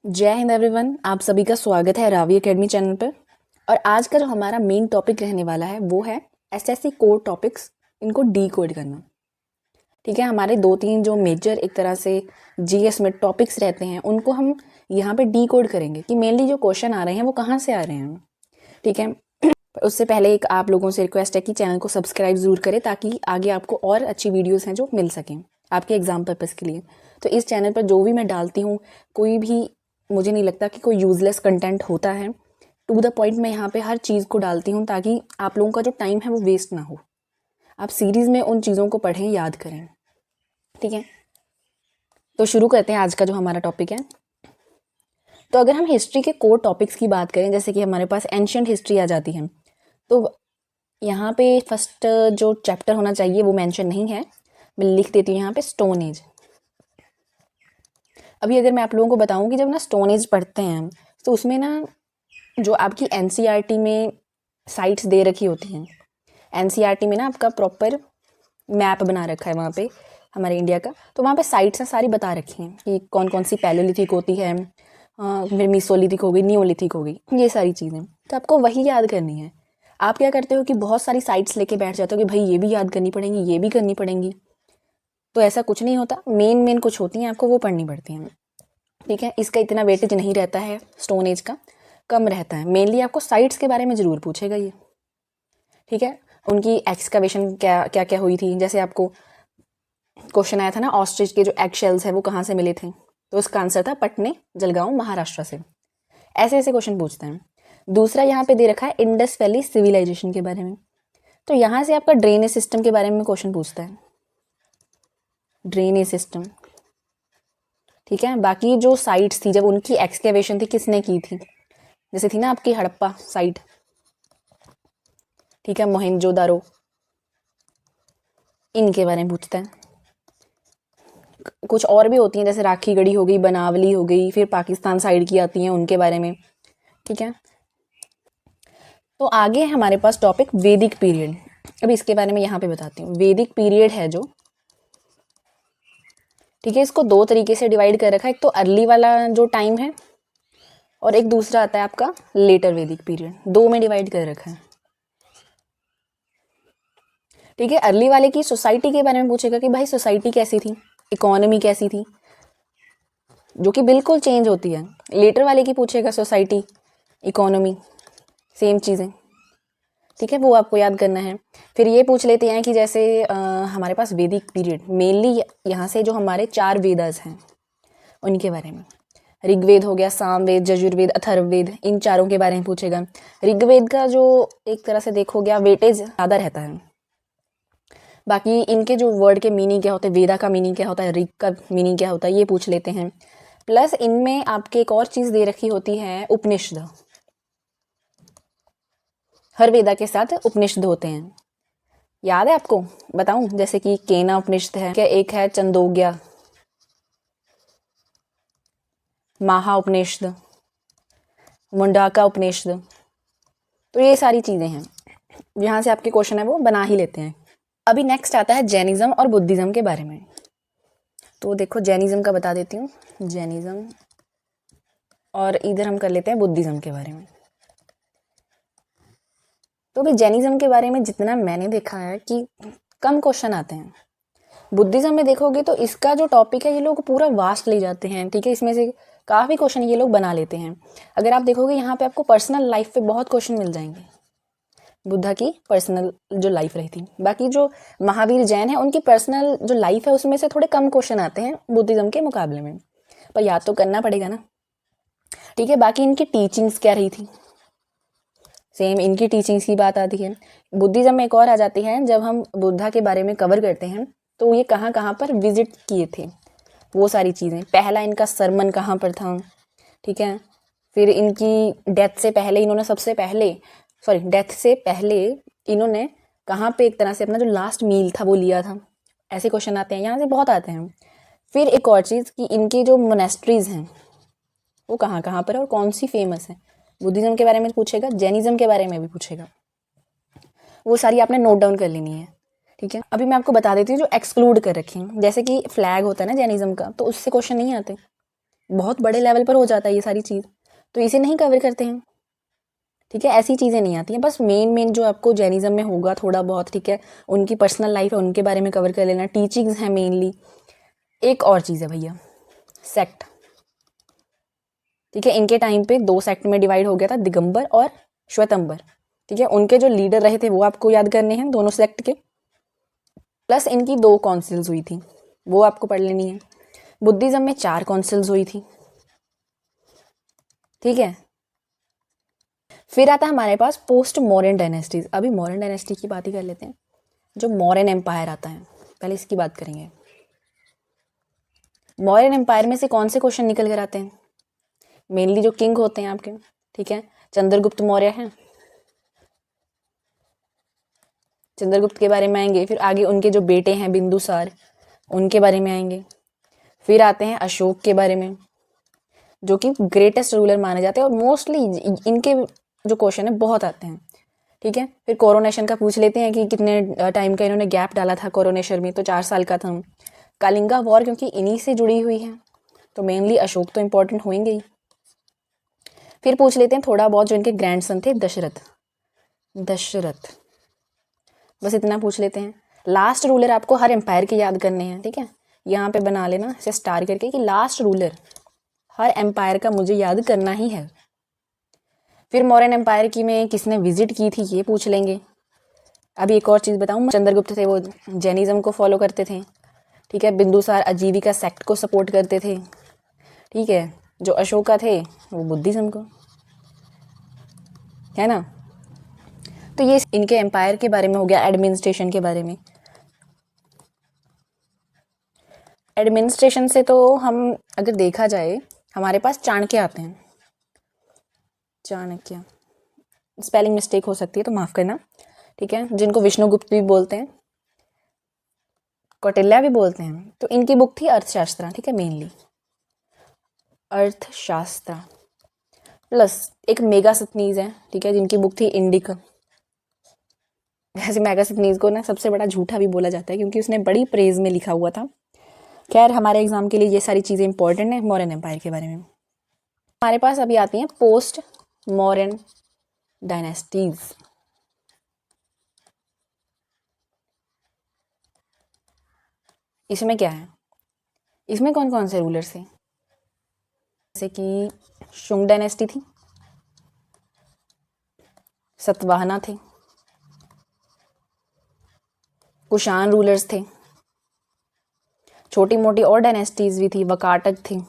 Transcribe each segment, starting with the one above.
जय हिंद एवरीवन, आप सभी का स्वागत है रावी एकेडमी चैनल पर। और आज का जो हमारा मेन टॉपिक रहने वाला है वो है एसएससी कोर टॉपिक्स, इनको डी कोड करना। ठीक है, हमारे 2-3 जो मेजर एक तरह से जीएस में टॉपिक्स रहते हैं उनको हम यहाँ पे डी कोड करेंगे कि मेनली जो क्वेश्चन आ रहे हैं वो कहाँ से आ रहे हैं। ठीक है, उससे पहले एक आप लोगों से रिक्वेस्ट है कि चैनल को सब्सक्राइब ज़रूर करें ताकि आगे आपको और अच्छी वीडियोज़ हैं जो मिल सकें आपके एग्ज़ाम पर्पज़ के लिए। तो इस चैनल पर जो भी मैं डालती हूँ, कोई भी मुझे नहीं लगता कि कोई यूज़लेस कंटेंट होता है। टू द पॉइंट मैं यहाँ पे हर चीज़ को डालती हूँ ताकि आप लोगों का जो टाइम है वो वेस्ट ना हो, आप सीरीज़ में उन चीज़ों को पढ़ें, याद करें। ठीक है, तो शुरू करते हैं आज का जो हमारा टॉपिक है। तो अगर हम हिस्ट्री के कोर टॉपिक्स की बात करें, जैसे कि हमारे पास एंशियंट हिस्ट्री आ जाती है, तो यहाँ पे फर्स्ट जो चैप्टर होना चाहिए वो मेंशन नहीं है, मैं लिख देती हूँ यहाँ पे स्टोन एज। अभी अगर मैं आप लोगों को बताऊँ कि जब ना स्टोन एज पढ़ते हैं तो उसमें ना जो आपकी एनसीईआरटी में साइट्स दे रखी होती हैं, एनसीईआरटी में ना आपका प्रॉपर मैप बना रखा है वहाँ पे हमारे इंडिया का, तो वहाँ पे साइट्स सारी बता रखी हैं कि कौन कौन सी पैलोलिथिक होती है, फिर मीसोलिथिक हो गई, नियोलिथिक हो गई, ये सारी चीज़ें। तो आपको वही याद करनी है। आप क्या करते हो कि बहुत सारी साइट्स लेके बैठ जाते हो कि भाई ये भी याद करनी पड़ेंगी, ये भी करनी पड़ेंगी। तो ऐसा कुछ नहीं होता, मेन कुछ होती हैं आपको वो पढ़नी पड़ती हैं। ठीक है, इसका इतना वेटेज नहीं रहता है, स्टोन एज का कम रहता है। मेनली आपको साइट्स के बारे में ज़रूर पूछेगा ये। ठीक है, उनकी एक्सकवेशन क्या क्या क्या हुई थी। जैसे आपको क्वेश्चन आया था ना, ऑस्ट्रिच के जो एग शेल्स है वो कहाँ से मिले थे, तो उसका आंसर था पटने, जलगांव, महाराष्ट्र से। ऐसे ऐसे क्वेश्चन पूछते हैं। दूसरा यहाँ पे दे रखा है इंडस वैली सिविलाइजेशन के बारे में, तो यहाँ से आपका ड्रेनेज सिस्टम के बारे में क्वेश्चन पूछता है, ड्रेनेज सिस्टम। ठीक है, बाकी जो साइट्स थी जब उनकी एक्सकेवेशन थी किसने की थी, जैसे थी ना आपकी हड़प्पा साइट, ठीक है, मोहनजोदारो, इनके बारे में पूछता है। कुछ और भी होती हैं जैसे राखी गढ़ी हो गई, बनावली हो गई, फिर पाकिस्तान साइड की आती हैं उनके बारे में। ठीक है, तो आगे हमारे पास टॉपिक वैदिक पीरियड। अब इसके बारे में यहाँ पे बताती हूँ। वैदिक पीरियड है जो, ठीक है, इसको दो तरीके से डिवाइड कर रखा है। एक तो अर्ली वाला जो टाइम है और एक दूसरा आता है आपका लेटर वैदिक पीरियड, दो में डिवाइड कर रखा है। ठीक है, अर्ली वाले की सोसाइटी के बारे में पूछेगा कि भाई सोसाइटी कैसी थी, इकोनॉमी कैसी थी, जो कि बिल्कुल चेंज होती है। लेटर वाले की पूछेगा सोसाइटी, इकोनॉमी, सेम चीज़ें। ठीक है, वो आपको याद करना है। फिर ये पूछ लेते हैं कि जैसे हमारे पास वैदिक पीरियड, मेनली यहाँ से जो हमारे 4 वेदास हैं उनके बारे में, ऋग्वेद हो गया, सामवेद, यजुर्वेद, अथर्ववेद, इन चारों के बारे में पूछेगा। ऋग्वेद का जो एक तरह से देखो गया वेटेज ज़्यादा रहता है, बाकी इनके जो वर्ड के मीनिंग क्या होते हैं, वेदा का मीनिंग क्या होता है, ऋग का मीनिंग क्या होता है, ये पूछ लेते हैं। प्लस इनमें आपके एक और चीज़ दे रखी होती है, उपनिषद। हर वेदा के साथ उपनिषद होते हैं, याद है आपको? बताऊं, जैसे कि केना उपनिषद है, क्या एक है चंदोग्या, महा उपनिषद, मुंडाका उपनिषद। तो ये सारी चीज़ें हैं, यहाँ से आपके क्वेश्चन है वो बना ही लेते हैं। अभी नेक्स्ट आता है जैनिज्म और बुद्धिज्म के बारे में। तो देखो जैनिज्म का बता देती हूँ, जैनिज्म, और इधर हम कर लेते हैं बुद्धिज्म के बारे में। तो भी जैनिज्म के बारे में जितना मैंने देखा है कि कम क्वेश्चन आते हैं। बुद्धिज्म में देखोगे तो इसका जो टॉपिक है ये लोग पूरा वास्ट ले जाते हैं। ठीक है, इसमें से काफ़ी क्वेश्चन ये लोग बना लेते हैं। अगर आप देखोगे यहाँ पे आपको पर्सनल लाइफ पे बहुत क्वेश्चन मिल जाएंगे, बुद्धा की पर्सनल जो लाइफ रही थी। बाकी जो महावीर जैन है उनकी पर्सनल जो लाइफ है उसमें से थोड़े कम क्वेश्चन आते हैं बुद्धिज्म के मुकाबले में, पर याद तो करना पड़ेगा ना। ठीक है, बाकी इनकी टीचिंग्स क्या रही थी, सेम इनकी टीचिंग्स की बात आती है। बुद्धिज्म में एक और आ जाती है, जब हम बुद्धा के बारे में कवर करते हैं तो ये कहाँ कहाँ पर विजिट किए थे, वो सारी चीज़ें। पहला इनका सरमन कहाँ पर था, ठीक है, फिर इनकी डेथ से पहले इन्होंने डेथ से पहले इन्होंने कहाँ पे एक तरह से अपना जो लास्ट मील था वो लिया था। ऐसे क्वेश्चन आते हैं, यहाँ से बहुत आते हैं। फिर एक और चीज़ कि इनकी जो मोनेस्ट्रीज़ हैं वो कहाँ कहाँ पर है और कौन सी फेमस है। बुद्धिज्म के बारे में पूछेगा, जैनिज्म के बारे में भी पूछेगा, वो सारी आपने नोट डाउन कर लेनी है। ठीक है, अभी मैं आपको बता देती हूँ जो एक्सक्लूड कर रखी हैं। जैसे कि फ्लैग होता है ना जैनिज्म का, तो उससे क्वेश्चन नहीं आते। बहुत बड़े लेवल पर हो जाता है ये सारी चीज़, तो इसे नहीं कवर करते हैं। ठीक है, ऐसी चीज़ें नहीं आती हैं, बस मेन जो आपको जैनिज़्म में होगा थोड़ा बहुत, ठीक है, उनकी पर्सनल लाइफ है उनके बारे में कवर कर लेना, टीचिंग्स हैं मेनली। एक और चीज़ है भैया, सेक्ट। ठीक है, इनके टाइम पे 2 सेक्ट में डिवाइड हो गया था, दिगंबर और श्वेतंबर। ठीक है, उनके जो लीडर रहे थे वो आपको याद करने हैं दोनों सेक्ट के, प्लस इनकी 2 काउंसिल्स हुई थी वो आपको पढ़ लेनी है। बुद्धिज़्म में 4 काउंसिल्स हुई थी। ठीक है, फिर आता है हमारे पास पोस्ट मौर्यन डायनेस्टीज। अभी मौर्यन डायनेस्टी की बात ही कर लेते हैं। जो मौर्यन एम्पायर आता है पहले इसकी बात करेंगे। मौर्यन एम्पायर में से कौन से क्वेश्चन निकल कर आते हैं? मेनली जो किंग होते हैं आपके, ठीक है, चंद्रगुप्त मौर्य हैं, चंद्रगुप्त के बारे में आएंगे। फिर आगे उनके जो बेटे हैं बिंदुसार, उनके बारे में आएंगे। फिर आते हैं अशोक के बारे में, जो कि ग्रेटेस्ट रूलर माने जाते हैं, और मोस्टली इनके जो क्वेश्चन है बहुत आते हैं। ठीक है, फिर कोरोनेशन का पूछ लेते हैं कि कितने टाइम का इन्होंने गैप डाला था कोरोनेशन में, तो 4 साल का था। कालिंगा वॉर क्योंकि इन्हीं से जुड़ी हुई है, तो मेनली अशोक तो इम्पोर्टेंट होंगे ही। फिर पूछ लेते हैं थोड़ा बहुत जो इनके ग्रैंडसन थे, दशरथ, बस इतना पूछ लेते हैं। लास्ट रूलर आपको हर एम्पायर के याद करने हैं। ठीक है, यहाँ पे बना लेना इसे स्टार करके कि लास्ट रूलर हर एम्पायर का मुझे याद करना ही है। फिर मौर्यन एम्पायर की में किसने विजिट की थी ये पूछ लेंगे। अभी एक और चीज़ बताऊँ, चंद्रगुप्त थे वो जैनिज़्म को फॉलो करते थे। ठीक है, बिंदुसार आजीविका सेक्ट को सपोर्ट करते थे। ठीक है, जो अशोका थे वो बुद्धिज़्म को, है ना। तो ये इनके एम्पायर के बारे में हो गया। एडमिनिस्ट्रेशन के बारे में, एडमिनिस्ट्रेशन से तो हम अगर देखा जाए हमारे पास चाणक्य आते हैं। चाणक्य, स्पेलिंग मिस्टेक हो सकती है तो माफ़ करना। ठीक है, जिनको विष्णुगुप्त भी बोलते हैं, कौटिल्य भी बोलते हैं। तो इनकी बुक थी अर्थशास्त्र। ठीक है, मेनली अर्थशास्त्र, प्लस एक मेगास्थनीज है। ठीक है, जिनकी बुक थी इंडिका। वैसे मेगास्थनीज को ना सबसे बड़ा झूठा भी बोला जाता है क्योंकि उसने बड़ी प्रेज में लिखा हुआ था। खैर, हमारे एग्जाम के लिए ये सारी चीज़ें इंपॉर्टेंट है मौर्यन एम्पायर के बारे में। हमारे पास अभी आती हैं पोस्ट मौर्यन डायनेस्टीज। इसमें क्या है, इसमें कौन कौन से रूलर्स थे? जैसे कि शुंग डायनेस्टी थी, सतवाहना थे, कुषाण रूलर्स थे, छोटी मोटी और डायनेस्टीज भी थी, वकाटक थी।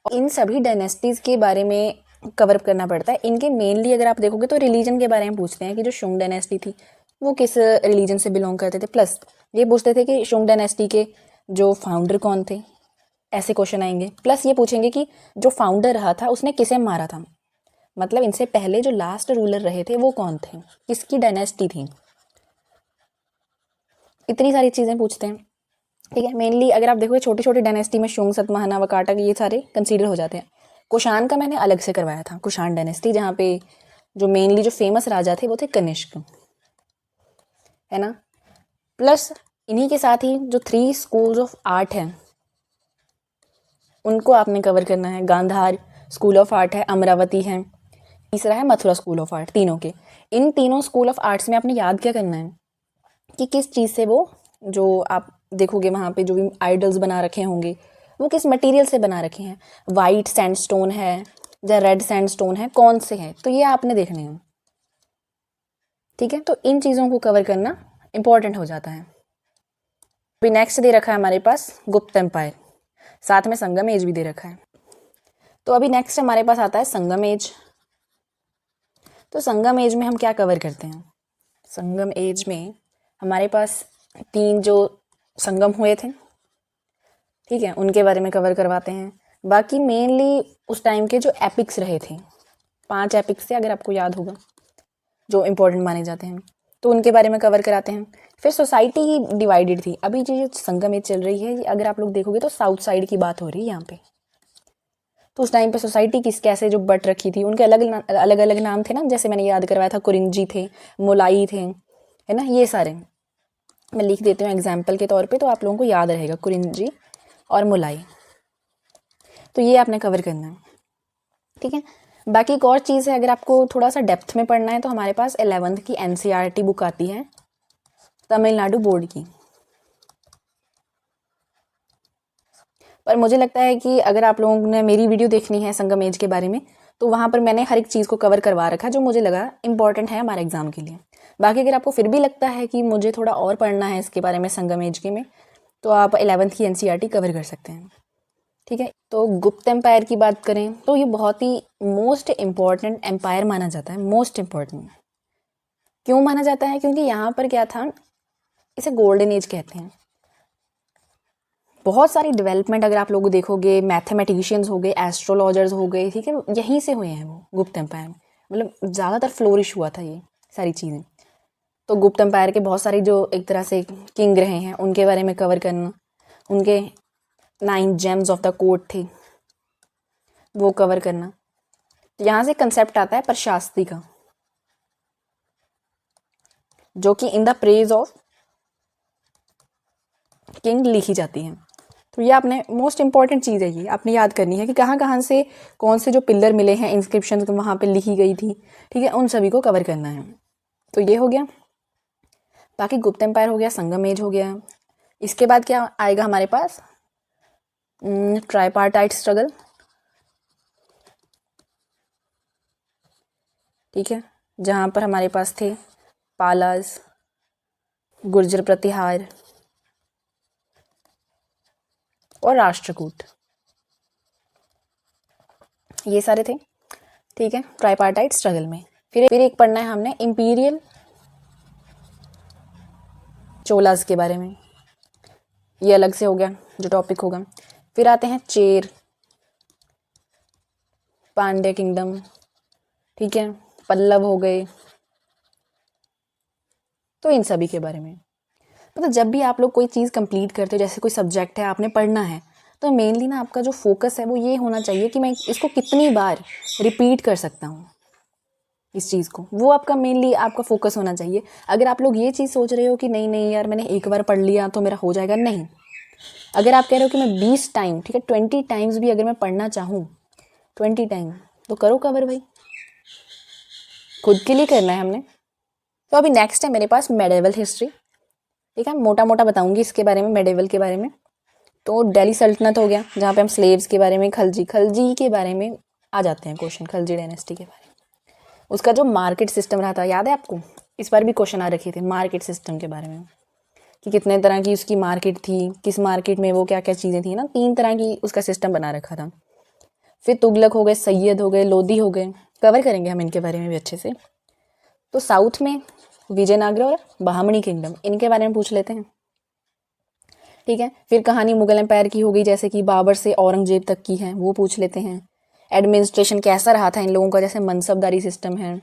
इन सभी डायनेस्टीज के बारे में कवर अप करना पड़ता है। इनके मेनली अगर आप देखोगे तो रिलीजन के बारे में पूछते हैं कि जो शुंग डायनेस्टी थी वो किस रिलीजन से बिलोंग करते थे। प्लस ये पूछते थे कि शुंग डायनेस्टी के जो फाउंडर कौन थे, ऐसे क्वेश्चन आएंगे। प्लस ये पूछेंगे कि जो फाउंडर रहा था उसने किसे मारा था, मतलब इनसे पहले जो लास्ट रूलर रहे थे वो कौन थे, किसकी डायनेस्टी थी। इतनी सारी चीज़ें पूछते हैं। ठीक है, मेनली अगर आप देखोगे छोटी छोटी डायनेस्टी में शुंग, सतवाहना, वकाटक ये सारे कंसीडर हो जाते हैं। कुषाण का मैंने अलग से करवाया था, कुषाण डायनेस्टी, जहाँ पे जो मेनली जो फेमस राजा थे वो थे कनिष्क, है ना। प्लस इन्हीं के साथ ही जो 3 स्कूल्स ऑफ आर्ट हैं उनको आपने कवर करना है। गांधार स्कूल ऑफ आर्ट है, अमरावती है, तीसरा है मथुरा स्कूल ऑफ आर्ट। तीनों के, इन तीनों स्कूल ऑफ आर्ट्स में आपने याद क्या करना है कि किस चीज़ से वो, जो आप देखोगे वहाँ पे जो भी आइडल्स बना रखे होंगे वो किस मटेरियल से बना रखे हैं। वाइट सैंडस्टोन है या रेड सैंडस्टोन है, कौन से हैं, तो ये आपने देखने हैं। ठीक है, तो इन चीज़ों को कवर करना इम्पोर्टेंट हो जाता है। अभी नेक्स्ट दे रखा है हमारे पास गुप्त एम्पायर, साथ में संगम एज भी दे रखा है। तो अभी नेक्स्ट हमारे पास आता है संगम एज। तो संगम एज में हम क्या कवर करते हैं? संगम एज में हमारे पास 3 जो संगम हुए थे, ठीक है, उनके बारे में कवर करवाते हैं। बाकी मेनली उस टाइम के जो एपिक्स रहे थे, 5 एपिक्स थे अगर आपको याद होगा, जो इम्पोर्टेंट माने जाते हैं, तो उनके बारे में कवर कराते हैं। फिर सोसाइटी ही डिवाइडेड थी। अभी जो संगम एज चल रही है, अगर आप लोग देखोगे तो साउथ साइड की बात हो रही है यहाँ पे। तो उस टाइम पे सोसाइटी किस कैसे जो बट रखी थी, उनके अलग अलग नाम थे ना, जैसे मैंने याद करवाया था, कुरिंजी थे, मोलाई थे, है ना। ये सारे मैं लिख देती हूँ एग्जाम्पल के तौर पे, तो आप लोगों को याद रहेगा, कुरिंजी और मोलाई। तो ये आपने कवर करना है, ठीक है। बाकी एक और चीज़ है, अगर आपको थोड़ा सा डेप्थ में पढ़ना है तो हमारे पास 11th की NCERT बुक आती है तमिलनाडु बोर्ड की। पर मुझे लगता है कि अगर आप लोगों ने मेरी वीडियो देखनी है संगम एज के बारे में, तो वहाँ पर मैंने हर एक चीज़ को कवर करवा रखा जो मुझे लगा इंपॉर्टेंट है हमारे एग्ज़ाम के लिए। बाकी अगर आपको फिर भी लगता है कि मुझे थोड़ा और पढ़ना है इसके बारे में संगम एज के में, तो आप 11th की NCERT कवर कर सकते हैं, ठीक है। तो गुप्त एम्पायर की बात करें तो ये बहुत ही मोस्ट इम्पॉर्टेंट एम्पायर माना जाता है। मोस्ट इम्पॉर्टेंट क्यों माना जाता है? क्योंकि यहाँ पर क्या था, इसे गोल्डन एज कहते हैं। बहुत सारी डेवलपमेंट अगर आप लोग देखोगे, मैथमेटिशियंस हो गए, एस्ट्रोलॉजर्स हो गए, ठीक है, यहीं से हुए हैं वो गुप्त एम्पायर में। मतलब ज़्यादातर फ्लोरिश हुआ था ये सारी चीज़ें। तो गुप्त एम्पायर के बहुत सारे जो एक तरह से किंग रहे हैं उनके बारे में कवर करना, उनके 9 जेम्स ऑफ द कोर्ट थे वो कवर करना। तो यहाँ से कंसेप्ट आता है प्रशास्ति का, जो कि in the praise of king लिखी जाती है। तो ये आपने मोस्ट इंपॉर्टेंट चीज़ है, ये आपने याद करनी है कि कहाँ कहाँ से कौन से जो पिलर मिले हैं, इंस्क्रिप्शन वहाँ पे लिखी गई थी, ठीक है, उन सभी को कवर करना है। तो ये हो गया। बाकी गुप्त एम्पायर हो गया, संगम एज हो गया। इसके बाद क्या आएगा हमारे पास? ट्राइपार्टाइट स्ट्रगल, ठीक है, जहाँ पर हमारे पास थे पालास, गुर्जर प्रतिहार और राष्ट्रकूट, ये सारे थे, ठीक है, ट्राइपार्टाइट स्ट्रगल में। फिर एक पढ़ना है हमने इंपीरियल चोलास के बारे में, ये अलग से हो गया जो टॉपिक होगा। फिर आते हैं चेर, पांड्य किंगडम, ठीक है, पल्लव हो गए। तो इन सभी के बारे में मतलब जब भी आप लोग कोई चीज़ कंप्लीट करते हो, जैसे कोई सब्जेक्ट है आपने पढ़ना है, तो मेनली ना आपका जो फोकस है वो ये होना चाहिए कि मैं इसको कितनी बार रिपीट कर सकता हूँ इस चीज़ को, वो आपका मेनली आपका फोकस होना चाहिए। अगर आप लोग ये चीज़ सोच रहे हो कि नहीं नहीं यार मैंने एक बार पढ़ लिया तो मेरा हो जाएगा, नहीं। अगर आप कह रहे हो कि मैं 20 टाइम, ठीक है, 20 टाइम्स भी अगर मैं पढ़ना चाहूँ, 20 टाइम, तो करो कवर भाई, खुद के लिए करना है हमने। तो अभी नेक्स्ट है मेरे पास मेडिवल हिस्ट्री, ठीक है, मोटा मोटा बताऊंगी इसके बारे में, मेडिवल के बारे में। तो दिल्ली सल्तनत हो गया, जहाँ पे हम स्लेव्स के बारे में, खलजी के बारे में आ जाते हैं क्वेश्चन, खलजी डायनेस्टी के बारे में। उसका जो मार्केट सिस्टम रहा था, याद है आपको? इस बार भी क्वेश्चन आ रखे थे मार्केट सिस्टम के बारे में, कि कितने तरह की उसकी मार्केट थी, किस मार्केट में वो क्या क्या चीज़ें थी ना, 3 तरह की उसका सिस्टम बना रखा था। फिर तुगलक हो गए, सैयद हो गए, लोधी हो गए, कवर करेंगे हम इनके बारे में भी अच्छे से। तो साउथ में विजयनगर और बहामनी किंगडम, इनके बारे में पूछ लेते हैं, ठीक है। फिर कहानी मुगल एम्पायर की हो गई, जैसे कि बाबर से औरंगजेब तक की है, वो पूछ लेते हैं। एडमिनिस्ट्रेशन कैसा रहा था इन लोगों का, जैसे मनसबदारी सिस्टम है।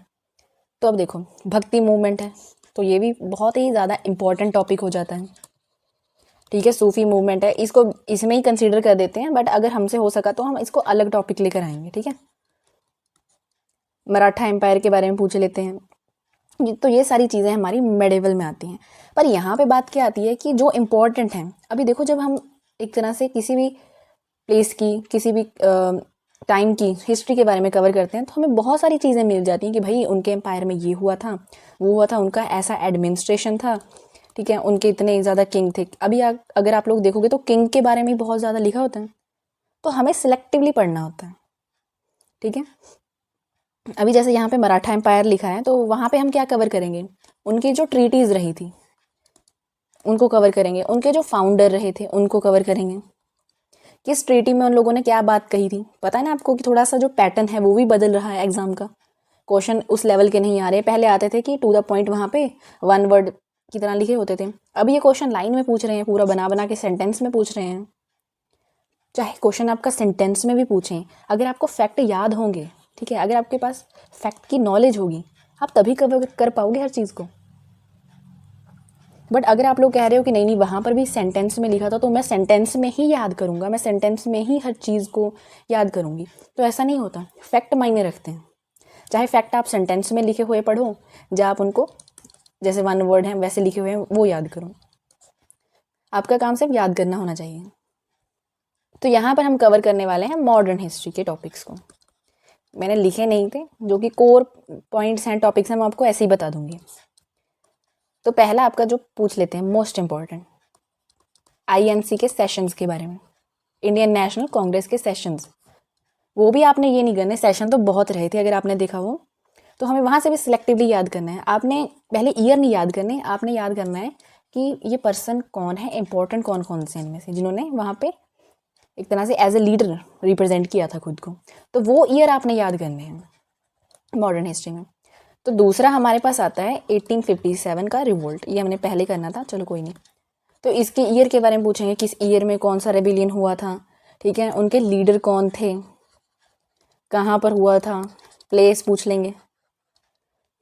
तो अब देखो भक्ति मूवमेंट है, तो ये भी बहुत ही ज़्यादा इंपॉर्टेंट टॉपिक हो जाता है, ठीक है। सूफी मूवमेंट है, इसको इसमें ही कंसीडर कर देते हैं, बट अगर हमसे हो सका तो हम इसको अलग टॉपिक लेकर आएंगे, ठीक है। मराठा एम्पायर के बारे में पूछ लेते हैं। तो ये सारी चीज़ें हमारी मेडिवल में आती हैं। पर यहाँ पे बात क्या आती है कि जो इम्पोर्टेंट हैं, अभी देखो जब हम एक तरह से किसी भी प्लेस की, किसी भी टाइम की हिस्ट्री के बारे में कवर करते हैं, तो हमें बहुत सारी चीज़ें मिल जाती हैं कि भाई उनके एम्पायर में ये हुआ था, वो हुआ था, उनका ऐसा एडमिनिस्ट्रेशन था, ठीक है, उनके इतने ज़्यादा किंग थे। अभी अगर आप लोग देखोगे तो किंग के बारे में बहुत ज़्यादा लिखा होता है, तो हमें सिलेक्टिवली पढ़ना होता है, ठीक है। अभी जैसे यहाँ पे मराठा एम्पायर लिखा है, तो वहाँ पे हम क्या कवर करेंगे? उनकी जो ट्रीटीज़ रही थी उनको कवर करेंगे, उनके जो फाउंडर रहे थे उनको कवर करेंगे, किस ट्रीटी में उन लोगों ने क्या बात कही थी। पता है ना आपको कि थोड़ा सा जो पैटर्न है वो भी बदल रहा है एग्जाम का, क्वेश्चन उस लेवल के नहीं आ रहे। पहले आते थे कि टू द पॉइंट, वहाँ पे 1 वर्ड की तरह लिखे होते थे, अब ये क्वेश्चन लाइन में पूछ रहे हैं, पूरा बना बना के सेंटेंस में पूछ रहे हैं। चाहे क्वेश्चन आपका सेंटेंस में भी पूछें, अगर आपको फैक्ट याद होंगे, ठीक है, अगर आपके पास फैक्ट की नॉलेज होगी, आप तभी कवर कर पाओगे हर चीज़ को। बट अगर आप लोग कह रहे हो कि नहीं नहीं वहाँ पर भी सेंटेंस में लिखा था तो मैं सेंटेंस में ही याद करूँगा, मैं सेंटेंस में ही हर चीज़ को याद करूँगी, तो ऐसा नहीं होता। फैक्ट मायने रखते हैं, चाहे फैक्ट आप सेंटेंस में लिखे हुए पढ़ो, या आप उनको जैसे 1 वर्ड हैं वैसे लिखे हुए हैं वो याद करो। आपका काम सिर्फ याद करना होना चाहिए। तो यहाँ पर हम कवर करने वाले हैं मॉडर्न हिस्ट्री के टॉपिक्स को। मैंने लिखे नहीं थे, जो कि कोर पॉइंट्स हैं, टॉपिक्स हैं, मैं आपको ऐसे ही बता दूंगी। तो पहला आपका जो पूछ लेते हैं मोस्ट इम्पॉर्टेंट, आईएनसी के सेशंस के बारे में, इंडियन नेशनल कांग्रेस के सेशंस। वो भी आपने ये नहीं करने, सेशन तो बहुत रहे थे अगर आपने देखा हो, तो हमें वहाँ से भी सिलेक्टिवली याद करना है। आपने पहले ईयर नहीं याद करने, आपने याद करना है कि ये पर्सन कौन है, इंपॉर्टेंट कौन कौन से इनमें से जिन्होंने वहाँ पे एक तरह से एज ए लीडर रिप्रेजेंट किया था खुद को, तो वो ईयर आपने याद करने हैं मॉडर्न हिस्ट्री में। तो दूसरा हमारे पास आता है 1857 का रिवोल्ट, ये हमने पहले करना था, चलो कोई नहीं। तो इसके ईयर के बारे में पूछेंगे, किस ईयर में कौन सा रेबिलियन हुआ था, ठीक है, उनके लीडर कौन थे, कहाँ पर हुआ था, प्लेस पूछ लेंगे,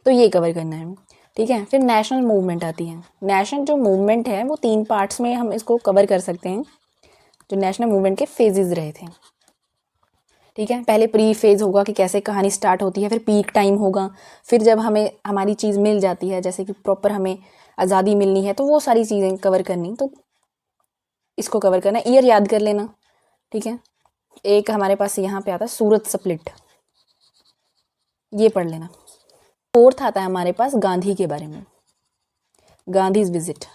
तो ये कवर करना है, ठीक है। फिर नेशनल मूवमेंट आती है। नेशनल जो मूवमेंट है वो 3 पार्ट्स में हम इसको कवर कर सकते हैं, जो नेशनल मूवमेंट के फेजेस रहे थे, ठीक है। पहले प्री फेज होगा कि कैसे कहानी स्टार्ट होती है, फिर पीक टाइम होगा, फिर जब हमें हमारी चीज़ मिल जाती है, जैसे कि प्रॉपर हमें आज़ादी मिलनी है, तो वो सारी चीज़ें कवर करनी, तो इसको कवर करना, ईयर याद कर लेना, ठीक है। एक हमारे पास यहाँ पे आता है सूरत स्प्लिट, ये पढ़ लेना। फोर्थ आता है हमारे पास गांधी के बारे में, गांधीज विजिट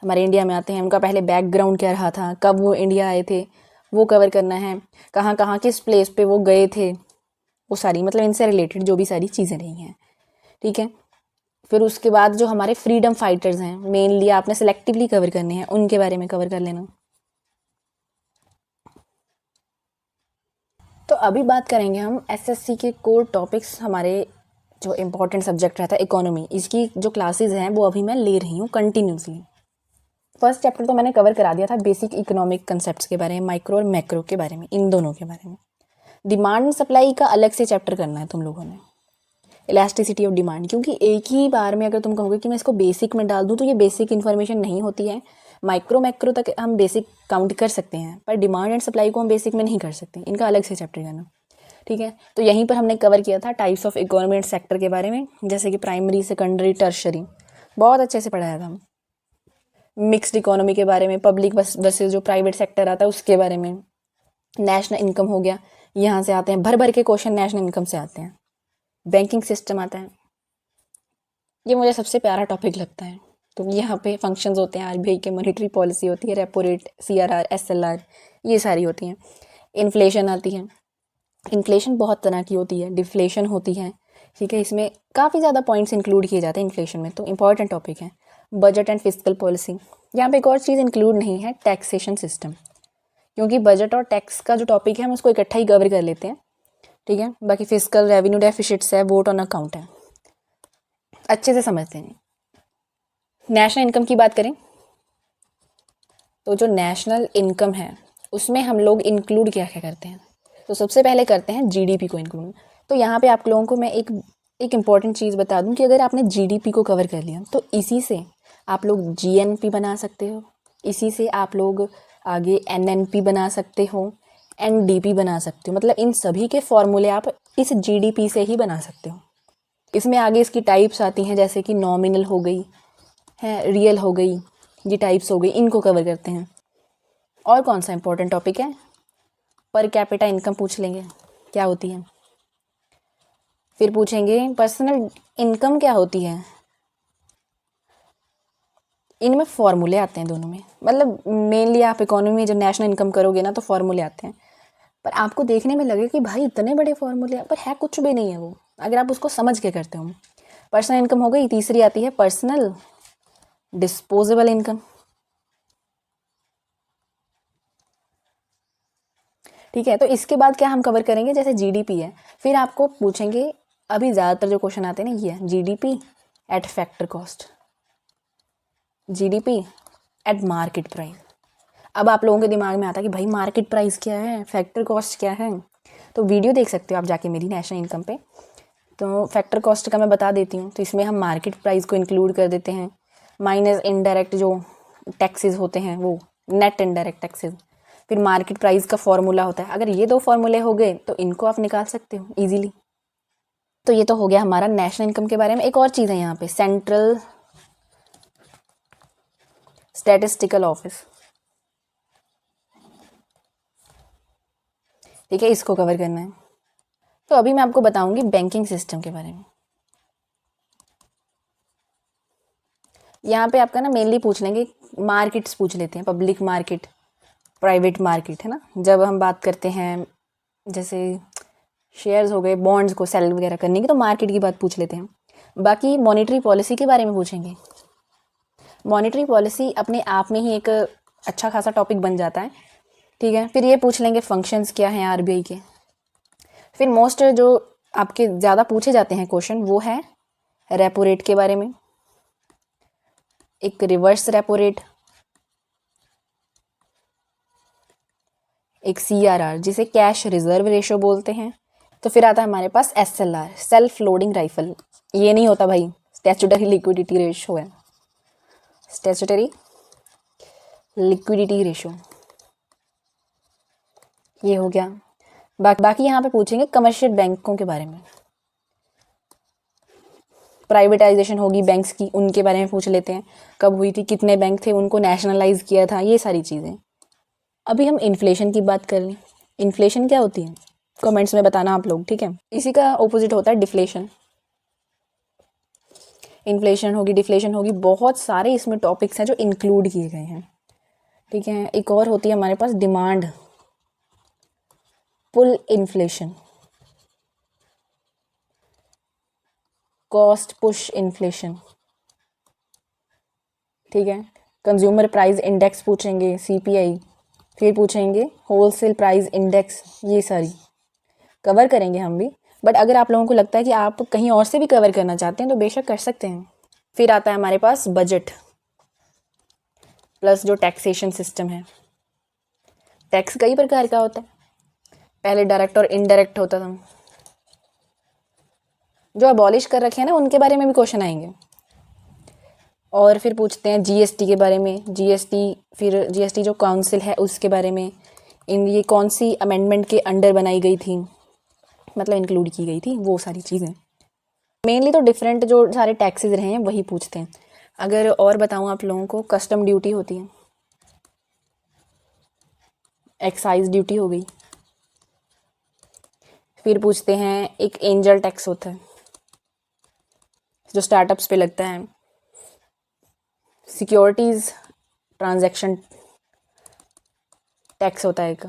हमारे इंडिया में आते हैं, उनका पहले बैकग्राउंड क्या रहा था, कब वो इंडिया आए थे, वो कवर करना है, कहाँ कहाँ किस प्लेस पे वो गए थे, वो सारी मतलब इनसे रिलेटेड जो भी सारी चीज़ें रही हैं, ठीक है। फिर उसके बाद जो हमारे फ्रीडम फाइटर्स हैं, मेनली आपने सेलेक्टिवली कवर करने हैं, उनके बारे में कवर कर लेना। तो अभी बात करेंगे हम एसएससी के कोर टॉपिक्स, हमारे जो इम्पोर्टेंट सब्जेक्ट रहता है इकोनॉमी, इसकी जो क्लासेस हैं वो अभी मैं ले रही हूँ कंटिन्यूसली। फर्स्ट चैप्टर तो मैंने कवर करा दिया था, बेसिक इकोनॉमिक कंसेप्ट्स के बारे में, माइक्रो और मैक्रो के बारे में, इन दोनों के बारे में। डिमांड एंड सप्लाई का अलग से चैप्टर करना है तुम लोगों ने, इलास्टिसिटी ऑफ डिमांड, क्योंकि एक ही बार में अगर तुम कहोगे कि मैं इसको बेसिक में डाल दूँ तो ये बेसिक इन्फॉर्मेशन नहीं होती है। माइक्रो मैक्रो तक हम बेसिक काउंट कर सकते हैं, पर डिमांड एंड सप्लाई को हम बेसिक में नहीं कर सकते, इनका अलग से चैप्टर करना, ठीक है। तो यहीं पर हमने कवर किया था types of economy and sector के बारे में, जैसे कि प्राइमरी, सेकेंडरी, टर्शरी, बहुत अच्छे से पढ़ाया था। मिक्स्ड इकोनॉमी के बारे में, पब्लिक वर्सेस जो प्राइवेट सेक्टर आता है उसके बारे में, नेशनल इनकम हो गया, यहाँ से आते हैं भर भर के क्वेश्चन, नेशनल इनकम से आते हैं। बैंकिंग सिस्टम आता है, ये मुझे सबसे प्यारा टॉपिक लगता है। तो यहाँ पे फंक्शंस होते हैं आरबीआई के, मॉनेटरी पॉलिसी होती है, रेपो रेट, सीआरआर, एसएलआर, ये सारी होती हैं। इन्फ्लेशन आती है, इन्फ्लेशन बहुत तरह की होती है, डिफ्लेशन होती है, ठीक है। इसमें काफ़ी ज़्यादा पॉइंट्स इंक्लूड किए जाते हैं इन्फ्लेशन में, तो इंपॉर्टेंट टॉपिक है। बजट एंड फिस्कल पॉलिसी, यहाँ पे एक और चीज़ इंक्लूड नहीं है, टैक्सेशन सिस्टम, क्योंकि बजट और टैक्स का जो टॉपिक है हम उसको इकट्ठा ही कवर कर लेते हैं, ठीक है। बाकी फिस्कल, रेवेन्यू डेफिसिट्स है, वोट ऑन अकाउंट है, अच्छे से समझते हैं। नेशनल इनकम की बात करें तो जो नेशनल इनकम है उसमें हम लोग इंक्लूड क्या क्या करते हैं, तो सबसे पहले करते हैं जीडीपी को इंक्लूड। तो यहाँ पे आप लोगों को मैं एक इम्पॉर्टेंट चीज़ बता दूँ कि अगर आपने जीडीपी को कवर कर लिया तो इसी से आप लोग जीएनपी बना सकते हो, इसी से आप लोग आगे एनएनपी बना सकते हो, एनडीपी बना सकते हो, मतलब इन सभी के फॉर्मूले आप इस जीडीपी से ही बना सकते हो। इसमें आगे इसकी टाइप्स आती हैं, जैसे कि नॉमिनल हो गई है, रियल हो गई, ये टाइप्स हो गई, इनको कवर करते हैं। और कौन सा इंपॉर्टेंट टॉपिक है, पर कैपिटा इनकम पूछ लेंगे क्या होती है, फिर पूछेंगे पर्सनल इनकम क्या होती है। इनमें फॉर्मूले आते हैं दोनों में, मतलब मेनली आप इकोनॉमी में जब नेशनल इनकम करोगे ना तो फॉर्मूले आते हैं, पर आपको देखने में लगे कि भाई इतने बड़े फॉर्मूले हैं, पर है कुछ भी नहीं है वो, अगर आप उसको समझ के करते हो। पर्सनल इनकम हो गई, तीसरी आती है पर्सनल डिस्पोजेबल इनकम, ठीक है। तो इसके बाद क्या हम कवर करेंगे, जैसे जीडीपी है, फिर आपको पूछेंगे, अभी ज़्यादातर जो क्वेश्चन आते हैं ना ये है GDP at factor cost, GDP at market price. अब आप लोगों के दिमाग में आता है कि भाई मार्केट प्राइस क्या है, फैक्टर कॉस्ट क्या है, तो वीडियो देख सकते हो आप जाके मेरी नेशनल इनकम पे। तो फैक्टर कॉस्ट का मैं बता देती हूँ, तो इसमें हम मार्केट प्राइस को इंक्लूड कर देते हैं, माइनस इनडायरेक्ट जो टैक्सेस होते हैं वो, नेट इनडायरेक्ट टैक्सेस, फिर मार्केट प्राइस का फॉर्मूला होता है। अगर ये 2 फॉर्मूले हो गए तो इनको आप निकाल सकते हो इजीली। तो ये तो हो गया हमारा नेशनल इनकम के बारे में। एक और चीज़ है यहाँ पे, सेंट्रल स्टैटिस्टिकल ऑफिस, ठीक है, इसको कवर करना है। तो अभी मैं आपको बताऊंगी बैंकिंग सिस्टम के बारे में। यहाँ पे आपका ना मेनली पूछ लेंगे, मार्केट्स पूछ लेते हैं, पब्लिक मार्केट, प्राइवेट मार्केट, है ना। जब हम बात करते हैं जैसे शेयर्स हो गए, बॉन्ड्स को सेल वगैरह करने की, तो मार्केट की बात पूछ लेते हैं। बाकी मॉनेटरी पॉलिसी के बारे में पूछेंगे। मॉनेटरी पॉलिसी अपने आप में ही एक अच्छा खासा टॉपिक बन जाता है, ठीक है। फिर ये पूछ लेंगे फंक्शंस क्या हैं आरबीआई के। फिर मोस्ट जो आपके ज़्यादा पूछे जाते हैं क्वेश्चन वो है रेपो रेट के बारे में, एक रिवर्स रेपो रेट, एक सीआरआर जिसे कैश रिजर्व रेशो बोलते हैं। तो फिर आता है हमारे पास एसएलआर, सेल्फ लोडिंग राइफल। ये नहीं होता भाई, स्टैट्यूटरी लिक्विडिटी रेशो है, स्टैट्यूटरी लिक्विडिटी रेशो, ये हो गया। बाकी यहाँ पे पूछेंगे कमर्शियल बैंकों के बारे में, प्राइवेटाइजेशन होगी बैंक्स की, उनके बारे में पूछ लेते हैं, कब हुई थी, कितने बैंक थे, उनको नेशनलाइज किया था, ये सारी चीज़ें। अभी हम इन्फ्लेशन की बात कर लें। इन्फ्लेशन क्या होती है, कमेंट्स में बताना आप लोग, ठीक है। इसी का ऑपोजिट होता है डिफ्लेशन। इन्फ्लेशन होगी, डिफ्लेशन होगी, बहुत सारे इसमें टॉपिक्स हैं जो इंक्लूड किए गए हैं, ठीक है। एक और होती है हमारे पास demand pull inflation, cost push inflation, ठीक है। कंज्यूमर प्राइस इंडेक्स पूछेंगे, सीपीआई, फिर पूछेंगे होलसेल प्राइस इंडेक्स, ये सारी कवर करेंगे हम भी। बट अगर आप लोगों को लगता है कि आप कहीं और से भी कवर करना चाहते हैं तो बेशक कर सकते हैं। फिर आता है हमारे पास बजट प्लस जो टैक्सेशन सिस्टम है। टैक्स कई प्रकार का होता है, पहले डायरेक्ट और इनडायरेक्ट होता था, जो अबॉलिश कर रखे हैं ना उनके बारे में भी क्वेश्चन आएंगे। और फिर पूछते हैं जीएसटी के बारे में, जीएसटी, फिर जीएसटी जो काउंसिल है उसके बारे में, ये कौन सी अमेंडमेंट के अंडर बनाई गई थी, मतलब इंक्लूड की गई थी, वो सारी चीज़ें। मेनली तो डिफरेंट जो सारे टैक्सेस रहे हैं वही पूछते हैं। अगर और बताऊँ आप लोगों को, कस्टम ड्यूटी होती है, एक्साइज ड्यूटी हो गई। फिर पूछते हैं एक एंजल टैक्स होता है जो स्टार्टअप्स पे लगता है, सिक्योरिटीज़ ट्रांजैक्शन टैक्स होता है एक,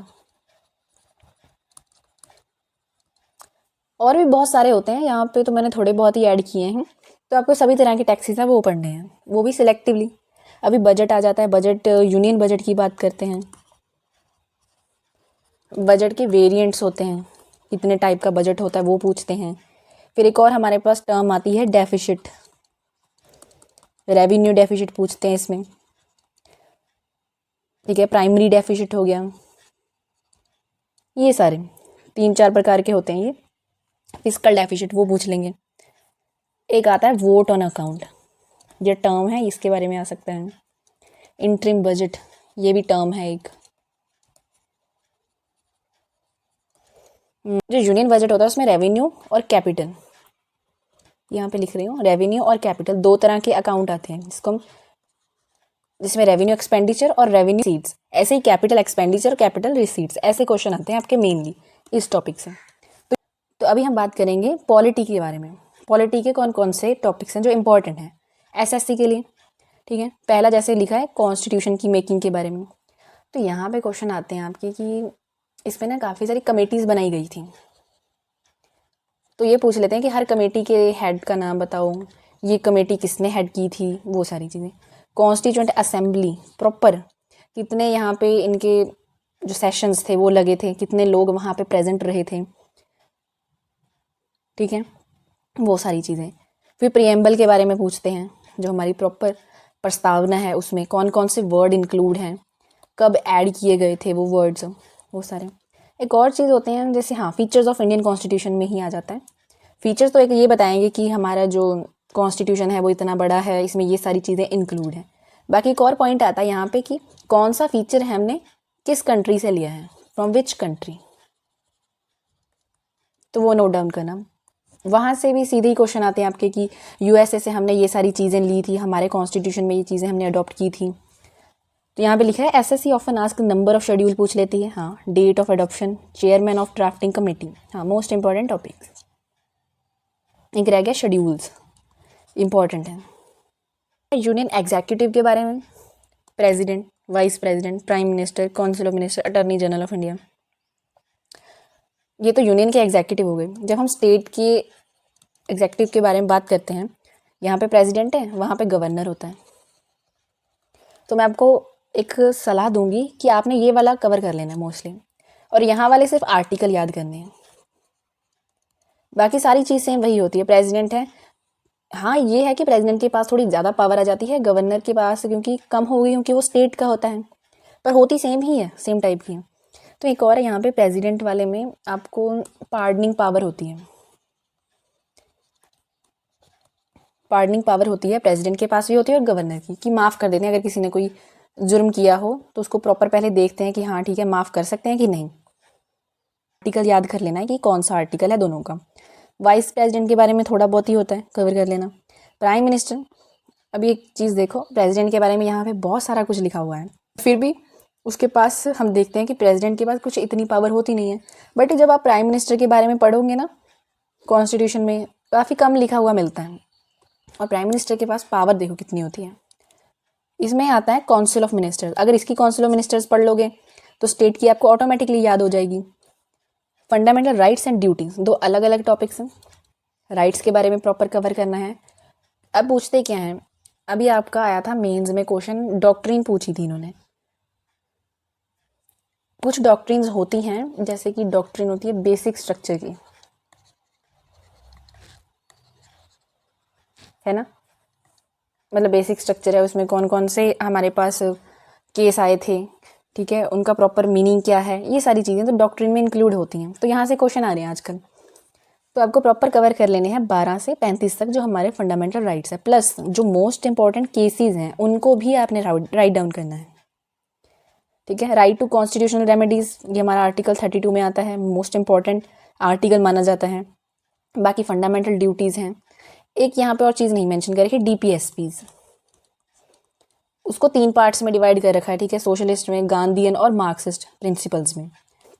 और भी बहुत सारे होते हैं। यहाँ पे तो मैंने थोड़े बहुत ही ऐड किए हैं। तो आपको सभी तरह के टैक्सेस हैं वो पढ़ने हैं, वो भी सिलेक्टिवली। अभी बजट आ जाता है, बजट, यूनियन बजट की बात करते हैं। बजट के वेरिएंट्स होते हैं, कितने टाइप का बजट होता है वो पूछते हैं। फिर एक और हमारे पास टर्म आती है डेफिसिट, रेवेन्यू डेफिसिट पूछते हैं इसमें, ठीक है। प्राइमरी डेफिसिट हो गया, ये सारे 3-4 प्रकार के होते हैं ये। फिस्कल डेफिसिट वो पूछ लेंगे। एक आता है वोट ऑन अकाउंट, ये टर्म है, इसके बारे में आ सकता है। इंटरिम बजट, ये भी टर्म है एक। जो यूनियन बजट होता है उसमें रेवेन्यू और कैपिटल, यहाँ पे लिख रही हूँ, रेवेन्यू और कैपिटल दो तरह के अकाउंट आते हैं जिसमें रेवेन्यू एक्सपेंडिचर और रेवेन्यू रिसीट्स, ऐसे ही कैपिटल एक्सपेंडिचर, कैपिटल रिसीट्स, ऐसे क्वेश्चन आते हैं आपके मेनली इस टॉपिक से। तो अभी हम बात करेंगे पॉलिटी के बारे में। पॉलिटी के कौन कौन से टॉपिक्स हैं जो इंपॉर्टेंट हैं एसएससी के लिए, ठीक है। पहला जैसे लिखा है कॉन्स्टिट्यूशन की मेकिंग के बारे में। तो यहाँ पे क्वेश्चन आते हैं आपके कि इसमें ना काफ़ी सारी कमेटीज़ बनाई गई थी, तो ये पूछ लेते हैं कि हर कमेटी के हेड का नाम बताओ, ये कमेटी किसने हेड की थी, वो सारी चीज़ें। कॉन्स्टिट्यूएंट असेंबली प्रॉपर, कितने यहाँ पे इनके जो सेशंस थे वो लगे थे, कितने लोग वहाँ पे प्रेजेंट रहे थे, ठीक है, वो सारी चीज़ें। फिर प्रिएम्बल के बारे में पूछते हैं, जो हमारी प्रॉपर प्रस्तावना है उसमें कौन कौन से वर्ड इंक्लूड हैं, कब ऐड किए गए थे वो वर्ड्स, वो सारे। एक और चीज़ होते हैं जैसे, हाँ, फीचर्स ऑफ इंडियन कॉन्स्टिट्यूशन में ही आ जाता है। फीचर्स तो एक ये बताएंगे कि हमारा जो कॉन्स्टिट्यूशन है वो इतना बड़ा है, इसमें ये सारी चीज़ें इंक्लूड हैं। बाकी एक और पॉइंट आता है यहाँ पे कि कौन सा फीचर है हमने किस कंट्री से लिया है, फ्रॉम विच कंट्री, तो वो नोट डाउन करना। वहाँ से भी सीधे ही क्वेश्चन आते हैं आपके कि यूएसए से हमने ये सारी चीज़ें ली थी, हमारे कॉन्स्टिट्यूशन में ये चीज़ें हमने अडॉप्ट की थी, तो यहाँ पे लिखा है SSC often ask number of schedule पूछ लेती है, हाँ, date of adoption, chairman of drafting committee, हाँ, मोस्ट इंपॉर्टेंट टॉपिक। एक रह गया शेड्यूल्स, इंपॉर्टेंट है। यूनियन एग्जीक्यूटिव के बारे में, president, vice president, prime minister, council of minister, attorney general of India, ये तो यूनियन के एग्जीक्यूटिव हो गए। जब हम स्टेट के एग्जीक्यूटिव के बारे में बात करते हैं, यहाँ पे प्रेसिडेंट है, वहाँ पे गवर्नर होता है। तो मैं आपको एक सलाह दूंगी कि आपने ये वाला कवर कर लेना है मोस्टली, और यहाँ वाले सिर्फ आर्टिकल याद करने हैं, बाकी सारी चीज़ सेम वही होती है। प्रेसिडेंट है, हाँ ये है कि प्रेसिडेंट के पास थोड़ी ज़्यादा पावर आ जाती है, गवर्नर के पास क्योंकि कम हो गई, क्योंकि वो स्टेट का होता है, पर होती सेम ही है, सेम टाइप की है। तो एक और है यहाँ पे प्रेसिडेंट वाले में आपको पार्डनिंग पावर होती है, पार्डनिंग पावर होती है, प्रेसिडेंट के पास भी होती है और गवर्नर की, कि माफ़ कर देते हैं अगर किसी ने कोई जुर्म किया हो तो उसको प्रॉपर पहले देखते हैं कि हाँ ठीक है माफ़ कर सकते हैं कि नहीं। आर्टिकल याद कर लेना है कि कौन सा आर्टिकल है दोनों का। वाइस प्रेसिडेंट के बारे में थोड़ा बहुत ही होता है, कवर कर लेना। प्राइम मिनिस्टर, अभी एक चीज़ देखो, प्रेसिडेंट के बारे में यहाँ पे बहुत सारा कुछ लिखा हुआ है, फिर भी उसके पास हम देखते हैं कि प्रेसिडेंट के पास कुछ इतनी पावर होती नहीं है। बट जब आप प्राइम मिनिस्टर के बारे में पढ़ोगे ना, कॉन्स्टिट्यूशन में काफ़ी कम लिखा हुआ मिलता है, और प्राइम मिनिस्टर के पास पावर देखो कितनी होती है। इसमें आता है काउंसिल ऑफ मिनिस्टर्स, अगर इसकी काउंसिल ऑफ मिनिस्टर्स पढ़ लोगे तो स्टेट की आपको ऑटोमेटिकली याद हो जाएगी। फंडामेंटल राइट्स एंड ड्यूटीज़, दो अलग अलग टॉपिक्स हैं, राइट्स के बारे में प्रॉपर कवर करना है। अब पूछते क्या हैं, अभी आपका आया था मेंस में क्वेश्चन, डॉक्ट्रिन पूछी थी इन्होंने। कुछ डॉक्ट्रिन्स होती हैं, जैसे कि डॉक्ट्रिन होती है बेसिक स्ट्रक्चर की, है ना, मतलब बेसिक स्ट्रक्चर है, उसमें कौन कौन से हमारे पास केस आए थे, ठीक है, उनका प्रॉपर मीनिंग क्या है, ये सारी चीज़ें तो डॉक्ट्रिन में इंक्लूड होती हैं। तो यहाँ से क्वेश्चन आ रहे हैं आजकल, तो आपको प्रॉपर कवर कर लेने हैं 12 से 35 तक जो हमारे फंडामेंटल राइट्स है, प्लस जो मोस्ट इंपॉर्टेंट केसेस हैं उनको भी आपने राइट डाउन करना है, ठीक है। राइट टू कॉन्स्टिट्यूशनल रेमेडीज़, ये हमारा आर्टिकल 32 में आता है, मोस्ट इंपॉर्टेंट आर्टिकल माना जाता है। बाकी फंडामेंटल ड्यूटीज़ हैं। एक यहाँ पे और चीज़ नहीं मेंशन कर रखी, DPSPs, उसको 3 पार्ट्स में डिवाइड कर रखा है, ठीक है, सोशलिस्ट में, गांधीयन और मार्क्सिस्ट प्रिंसिपल्स में।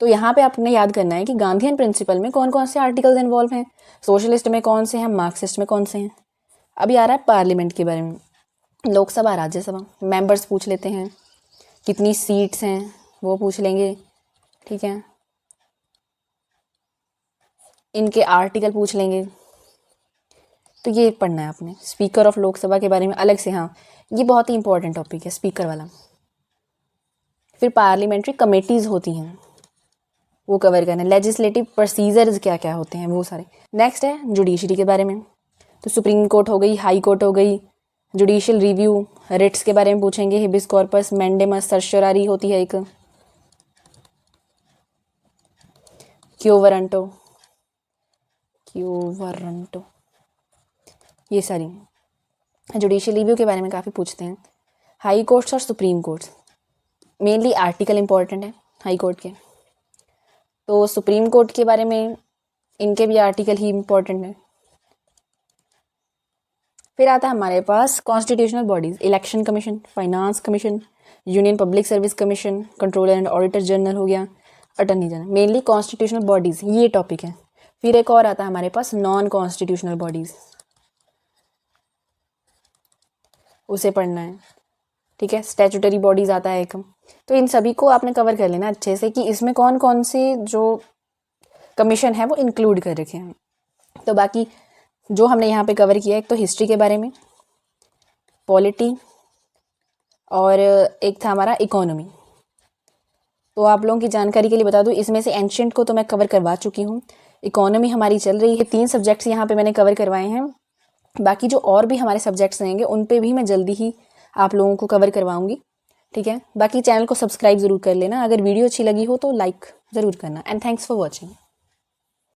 तो यहाँ पे आपने याद करना है कि गांधीयन प्रिंसिपल में कौन कौन से आर्टिकल्स इन्वॉल्व हैं, सोशलिस्ट में कौन से हैं, मार्क्सिस्ट में कौन से हैं। अभी आ रहा है पार्लियामेंट के बारे में, लोकसभा राज्यसभा, मेंबर्स पूछ लेते हैं, कितनी सीट्स हैं वो पूछ लेंगे, ठीक है, इनके आर्टिकल पूछ लेंगे। तो ये पढ़ना है आपने। स्पीकर ऑफ लोकसभा के बारे में अलग से, हाँ ये बहुत ही इंपॉर्टेंट टॉपिक है स्पीकर वाला। फिर पार्लियामेंट्री कमेटीज़ होती हैं, वो कवर करना है। लेजिस्लेटिव प्रोसीजर्स क्या क्या होते हैं वो सारे। नेक्स्ट है जुडिशरी के बारे में, तो सुप्रीम कोर्ट हो गई, हाई कोर्ट हो गई, जुडिशियल रिव्यू, रिट्स के बारे में पूछेंगे, हिबिस कॉर्पस, मैंडेमस, सर्शोरारी होती है एक, क्यो वारंटो, ये सारी। जुडिशियल रिव्यू के बारे में काफ़ी पूछते हैं। हाई कोर्ट्स और supreme courts, mainly article important है हाई कोर्ट के, तो सुप्रीम कोर्ट के बारे में इनके भी आर्टिकल ही इम्पोर्टेंट है। फिर आता है हमारे पास constitutional bodies, election commission, finance commission, union public service commission, controller and auditor general हो गया, attorney general, mainly constitutional bodies ये टॉपिक है। फिर एक और आता है हमारे पास नॉन कॉन्स्टिट्यूशनल बॉडीज़, उसे पढ़ना है, ठीक है। स्टैट्यूटरी बॉडीज़ आता है एक, तो इन सभी को आपने कवर कर लेना अच्छे से कि इसमें कौन कौन से जो कमीशन है वो इंक्लूड कर रखे हैं। तो बाकी जो हमने यहाँ पे कवर किया, एक तो हिस्ट्री के बारे में, पॉलिटी, और एक था हमारा इकोनॉमी। तो आप लोगों की जानकारी के लिए बता दूँ, इसमें से एंशिएंट को तो मैं कवर करवा चुकी हूँ, इकोनॉमी हमारी चल रही है। 3 सब्जेक्ट्स यहाँ पे मैंने कवर करवाए हैं, बाकी जो और भी हमारे सब्जेक्ट्स रहेंगे उन पे भी मैं जल्दी ही आप लोगों को कवर करवाऊँगी, ठीक है। बाकी चैनल को सब्सक्राइब ज़रूर कर लेना, अगर वीडियो अच्छी लगी हो तो लाइक ज़रूर करना। And thanks for watching.